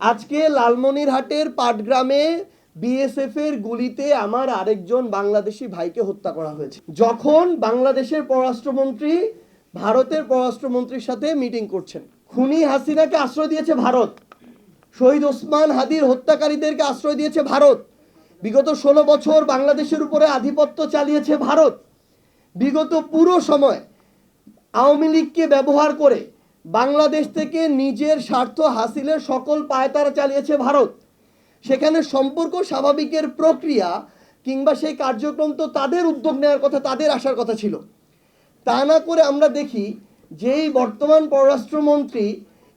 আজকে লালমনিরহাটের পাটগ্রামে বিএসএফ এর গুলিতে আমার আরেকজন বাংলাদেশি ভাইকে হত্যা করা হয়েছে। যখন বাংলাদেশের পররাষ্ট্রমন্ত্রী ভারতের পররাষ্ট্রমন্ত্রীর সাথে মিটিং করছেন, খুনি হাসিনাকে আশ্রয় দিয়েছে ভারত, শহীদ ওসমান হাদির হত্যাকারীদেরকে আশ্রয় দিয়েছে ভারত, বিগত 16 বছর বাংলাদেশের উপরে আধিপত্য চালিয়েছে ভারত, বিগত পুরো সময় আওয়ামী লীগকে ব্যবহার করে বাংলাদেশ থেকে নিজের স্বার্থ হাসিলের সকল পায়তারা চালিয়েছে ভারত। সেখানে সম্পর্ক স্বাভাবিকের প্রক্রিয়া কিংবা সেই কার্যক্রম তো তাদের উদ্যোগ নেওয়ার কথা, তাদের আসার কথা ছিল। তা না করে আমরা দেখি যেই বর্তমান পররাষ্ট্রমন্ত্রী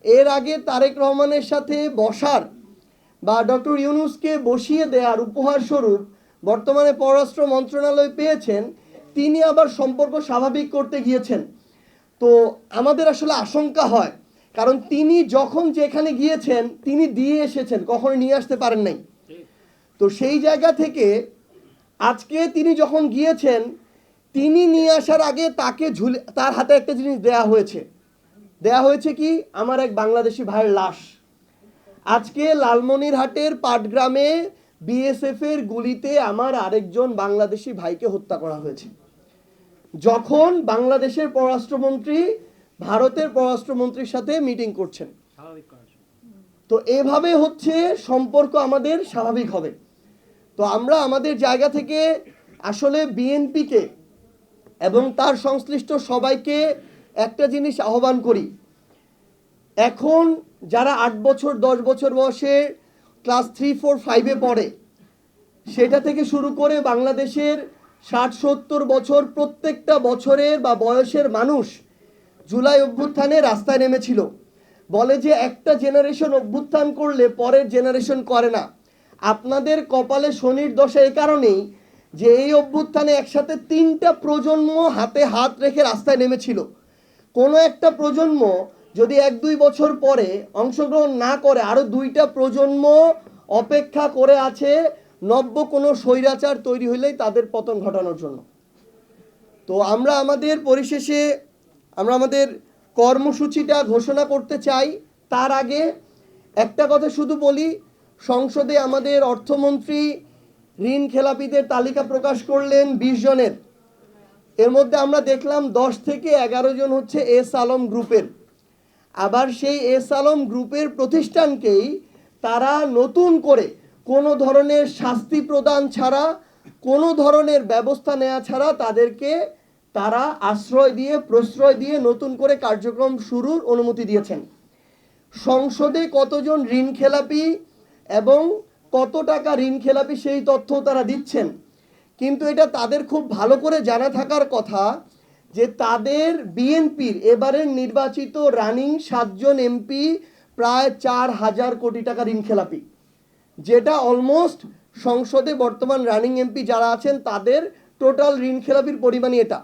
এর আগে তারেক রহমানের সাথে বসার বা ডক্টর ইউনূসকে বসিয়ে দেওয়ার উপহার স্বরূপ বর্তমানে পররাষ্ট্র মন্ত্রণালয় পেয়েছেন, তিনি আবার সম্পর্ক স্বাভাবিক করতে গিয়েছেন। তো আমাদের আসলে আশঙ্কা হয়, কারণ তিনি যখন যেখানে গিয়েছেন তিনি দিয়ে এসেছেন, কখনো নিয়ে আসতে পারেন নাই। তো সেই জায়গা থেকে আজকে তিনি যখন গিয়েছেন, তিনি নিয়ে আসার আগে তাকে তার হাতে একটা জিনিস দেয়া হয়েছে কি, আমার এক বাংলাদেশি ভাইয়ের লাশ। আজকে লালমনিরহাটের পাটগ্রামে বিএসএফ এর গুলিতে আমার আরেকজন বাংলাদেশি ভাইকে হত্যা করা হয়েছে। যখন বাংলাদেশের পররাষ্ট্রমন্ত্রী ভারতের পররাষ্ট্রমন্ত্রীর সাথে মিটিং করছেন, তো এভাবে হচ্ছে সম্পর্ক আমাদের স্বাভাবিক হবে। তো আমরা আমাদের জায়গা থেকে আসলে বিএনপিকে এবং তার সংশ্লিষ্ট সবাইকে একটা জিনিস আহ্বান করি, এখন যারা 8 বছর 10 বছর বয়সে ক্লাস 3, 4, 5-এ পড়ে, সেটা থেকে শুরু করে বাংলাদেশের 60-70 বছর প্রত্যেকটা বছরের বা বয়সের মানুষ জুলাই অভ্যুত্থানে রাস্তায় নেমেছিল। বলে যে একটা জেনারেশন অভ্যুত্থান করলে পরের জেনারেশন করে না। আপনাদের কপালে শনির দশা এই কারণেই যে এই অভ্যুত্থানে একসাথে 3টা প্রজন্ম হাতে হাত রেখে রাস্তায় নেমেছিল। কোনো একটা প্রজন্ম যদি 1-2 বছর পরে অংশগ্রহণ না করে, আরও 2টা প্রজন্ম অপেক্ষা করে আছে নব্য কোনো স্বৈরাচার তৈরি হলেই তাদের পতন ঘটানোর জন্য। তো আমরা পরিশেষে আমাদের কর্মসূচিটা ঘোষণা করতে চাই। তার আগে একটা কথা শুধু বলি, সংসদে আমাদের অর্থমন্ত্রী ঋণ খেলাপিদের তালিকা প্রকাশ করলেন 20 জনের। এর মধ্যে আমরা দেখলাম 10 থেকে 11 জন হচ্ছে এস আলম গ্রুপের। আবার সেই এস আলম গ্রুপের প্রতিষ্ঠানকেই তারা নতুন করে কোনো ধরনের শাস্তি প্রদান ছাড়া, কোনো ধরনের ব্যবস্থা নেওয়া ছাড়া তারা আশ্রয় দিয়ে, প্রশ্রয় দিয়ে নতুন করে কার্যক্রম শুরুর অনুমতি দিয়েছেন। সংসদে কতজন ঋণ খেলাপি এবং কত টাকা ঋণ খেলাপি সেই তথ্য তারা দিচ্ছেন, কিন্তু এটা তাদের খুব ভালো করে জানা থাকার কথা যে তাদের বিএনপির এবারের নির্বাচিত রানিং 7 জন এমপি প্রায় 4000 কোটি টাকা ঋণ খেলাপি, যেটা অলমোস্ট সংসদে বর্তমান রানিং এমপি যারা আছেন তাদের টোটাল ঋণ খেলাপির পরিমাণই এটা।